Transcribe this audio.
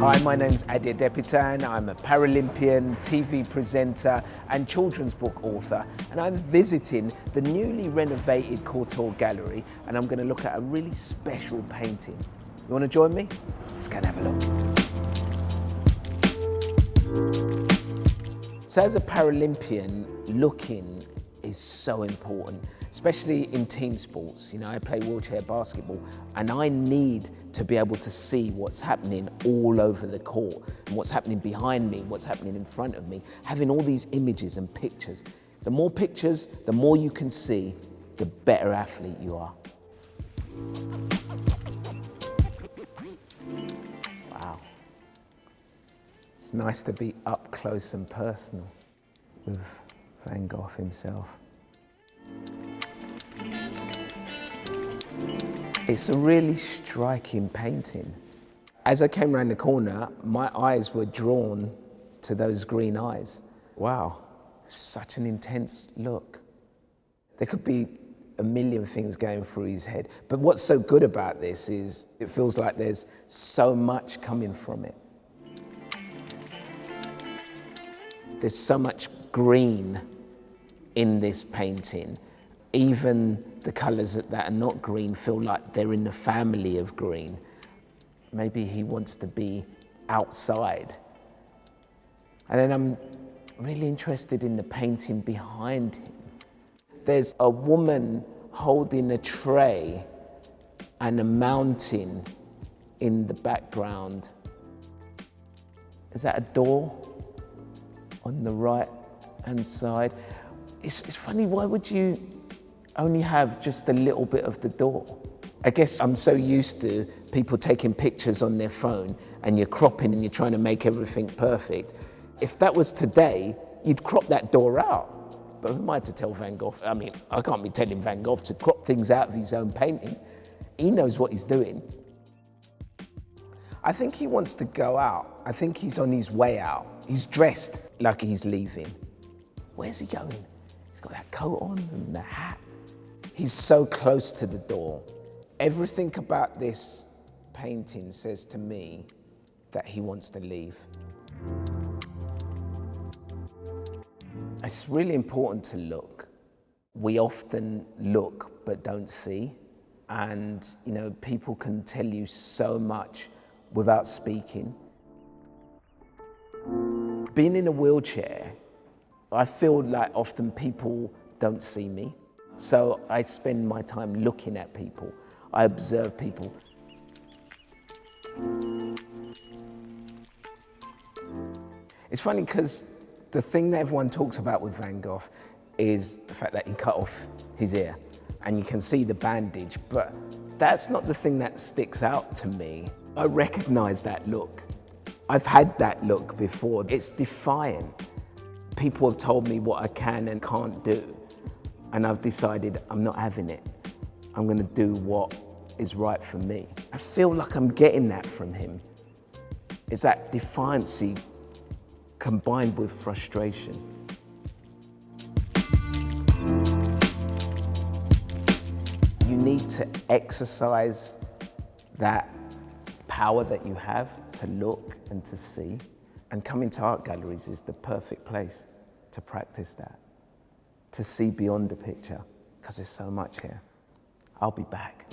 Hi, my name's Ade Adepitan. I'm a Paralympian, TV presenter and children's book author, and I'm visiting the newly renovated Courtauld Gallery, and I'm going to look at a really special painting. You want to join me? Let's go and have a look. So as a Paralympian, looking is so important, especially in team sports. You know, I play wheelchair basketball and I need to be able to see what's happening all over the court and what's happening behind me, what's happening in front of me, having all these images and pictures. The more pictures, the more you can see, the better athlete you are. Wow. It's nice to be up close and personal with Van Gogh himself. It's a really striking painting. As I came around the corner, my eyes were drawn to those green eyes. Wow, such an intense look. There could be a million things going through his head, but what's so good about this is it feels like there's so much coming from it. There's so much green in this painting. Even the colours that are not green feel like they're in the family of green. Maybe he wants to be outside. And then I'm really interested in the painting behind him. There's a woman holding a tray and a mountain in the background. Is that a door on the right-hand side? It's funny, why would you only have just a little bit of the door? I guess I'm so used to people taking pictures on their phone and you're cropping and you're trying to make everything perfect. If that was today, you'd crop that door out. But who am I to tell Van Gogh? I mean, I can't be telling Van Gogh to crop things out of his own painting. He knows what he's doing. I think he wants to go out. I think he's on his way out. He's dressed like he's leaving. Where's he going? He's got that coat on and the hat. He's so close to the door. Everything about this painting says to me that he wants to leave. It's really important to look. We often look but don't see. And, you know, people can tell you so much without speaking. Being in a wheelchair, I feel like often people don't see me. So I spend my time looking at people. I observe people. It's funny because the thing that everyone talks about with Van Gogh is the fact that he cut off his ear and you can see the bandage, but that's not the thing that sticks out to me. I recognize that look. I've had that look before. It's defiant. People have told me what I can and can't do. And I've decided I'm not having it. I'm gonna do what is right for me. I feel like I'm getting that from him. It's that defiancy combined with frustration. You need to exercise that power that you have to look and to see. And coming to art galleries is the perfect place to practice that, to see beyond the picture, because there's so much here. I'll be back.